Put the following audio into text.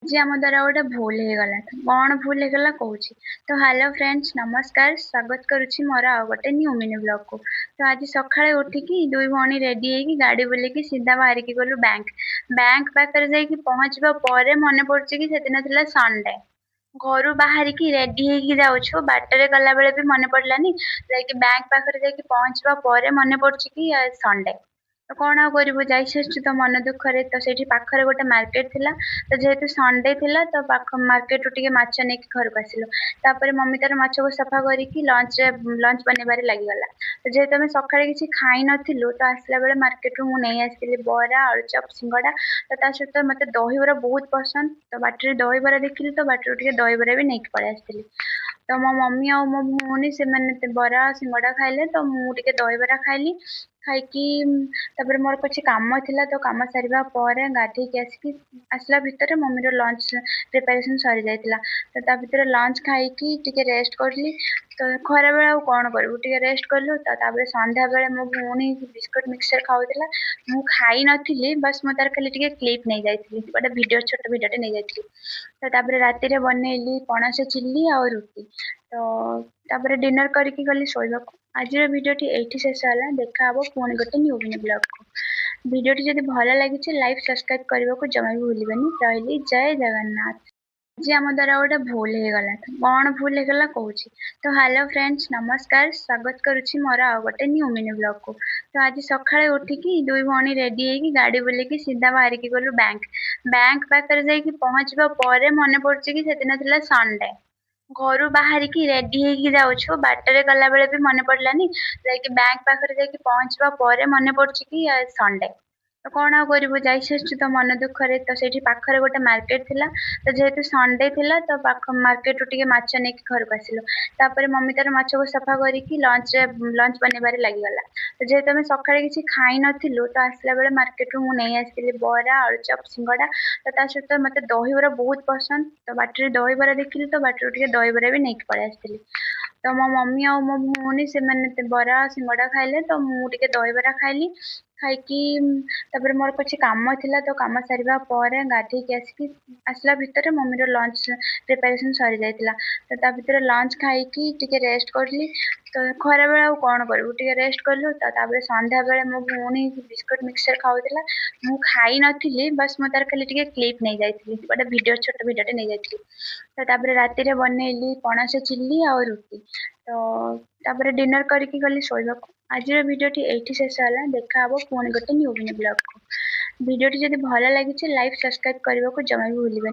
जी आम द्वारा गोटे भूल हो गला कौन भूल होगला कहूँ। तो हेलो फ्रेंड्स नमस्कार स्वागत करुच्ची मोर आउ गोटे न्यू मिनी ब्लॉग को। तो आज सकाଳେ उठिकी दुई भौणी रेडी होगी गाड़ी बुलिकी सीधा बाहर की गलु बैंक। बैंक पाखे जाकि पहुँचवा पर मन पड़ी कि सेदिन थिला संडे। घर बाहर की रेडी होगी जाऊँ बाटर गला बेले भी मन पड़ानी बैंक पाखे जाकि पहुँचवा पर मन पड़ी कि संडे। तो कौन आउ करू जाई तो मन दुखरे तो से पाखरे गोटे मार्केट थिला। तो जेहेतु संडे थिला तो पाख मार्केट टिके माछ नहीं घर को आसिलु। तापर मम्मी तार माछ को सफा करिकी लंच बनइबारे लागिगला। तो जेहेतु आम सकाळे किछि खाई नथिलु तो आसला बेले मार्केट रु मु नहीं आसिली बरा आलुचप सिंगड़ा। तो ता सहित मते दहीबरा बहुत पसंद तो बाटर दहीबरा देखिली तो बाटर टिके दहीबरा भी नहीं पळै आसिली। तो मो मम्मी आ मो भौणी से मैंने बरा सिंगड़ा खाइले तो मु टिके दहीबरा खाइली। खाइकी तापर मोर कुछ काम थिला तो काम सारिबा परे गाधेइकी आसिकी आसला भितर मम्मी रो लंच प्रिपरेशन सरी जाइतिला। तो ता भितर लंच खाइकी टिके रेस्ट करली। तो खरा बेला आउ कौन करू टिके रेस्ट करलु। तो तापर संध्या बेले मो भौणी बिस्कुट मिक्सचर खाउतिला मु खाई नथिली बस मु तार खाली टिके क्लिप नहीं जाइतिली गोटे वीडियो छोट वीडियोटे नहीं जाइतिली। तो तापर राति रे बनैली पणस चिल्ली और रुटी। तो तापर डिनर करके गली शोइबाकू। आज वीडियोटी एठी शेष होला देखा हबो पुणी गोटे न्यू ब्लॉग को। वीडियोटी जदि भल लगी लाइक सब्सक्राइब करने को जमा भी भूलिबेनी। रहिली जय जगन्नाथ। जी आम द्वारा गोटे भूल हो गला कौन भूल होगला कहूँ। तो हेलो फ्रेंड्स नमस्कार स्वागत करुच्ची मोर आउ गोटे न्यू मिनी ब्लॉग को। तो आज सकाळे उठिकी दुई भौणी रेडी होगी गाड़ी बुलिकी सीधा बाहर की गलु बैंक। बैंक पाखे जाकि पहुँचवा पर मन पड़ी कि सेदिन थिला संडे। घर बाहर की रेडी होगी जाऊँ बाटर गला बेले भी मन पड़ानी बैंक पाखे जाकि पहुँचवा पर मन पड़ी कि संडे। तो कौन आउ करू जाई तो मन दुखरे तो से पाखरे गोटे मार्केट थिला। तो जेहेतु संडे थिला तो पाख मार्केट टिके माछ नहीं घर को आसिलु। तापर मम्मी तार माछ को सफा करिकी लंच बनइबारे लागिगला। तो जेहेतु आम सकाळे किछि खाई नथिलु तो आसला बेले मार्केट रु मु नहीं आसिली बरा आलुचप सिंगड़ा। तो ता सहित मते दहीबरा बहुत पसंद तो बाटर दहीबरा देखिली तो बाटर टिके दहीबरा भी नहीं पळै आसिली। तो मो मम्मी आ मो भौणी से मैंने बरा सिंगड़ा खाइले तो मु टिके दहीबरा खाइली। खाइकी तापर मोर कुछ काम थिला तो काम सारिबा परे गाधेइकी आसिकी आसला भितर मम्मी रो लंच प्रिपरेशन सरी जाइतिला। तो ता भितर लंच खाइकी टिके रेस्ट करली। तो खरा बेला आउ कौन करू टिके रेस्ट करलु। तो तापर संध्या बेले मो भौणी बिस्कुट मिक्सचर खाउतिला मु खाई नथिली बस मु तार खाली टिके क्लिप नहीं जाइतिली गोटे वीडियो छोट वीडियोटे नहीं जाइतिली। तो तापर राति रे बनैली पणस चिल्ली और रुटी। तो तापर डिनर करके गली शोइबाकू। आज वीडियोटी एठी शेष होला देखा हबो पुणी गोटे न्यू ब्लॉग को। वीडियोटी जदि भल लगी लाइक सब्सक्राइब करने को जमा भी भूलिबेनी।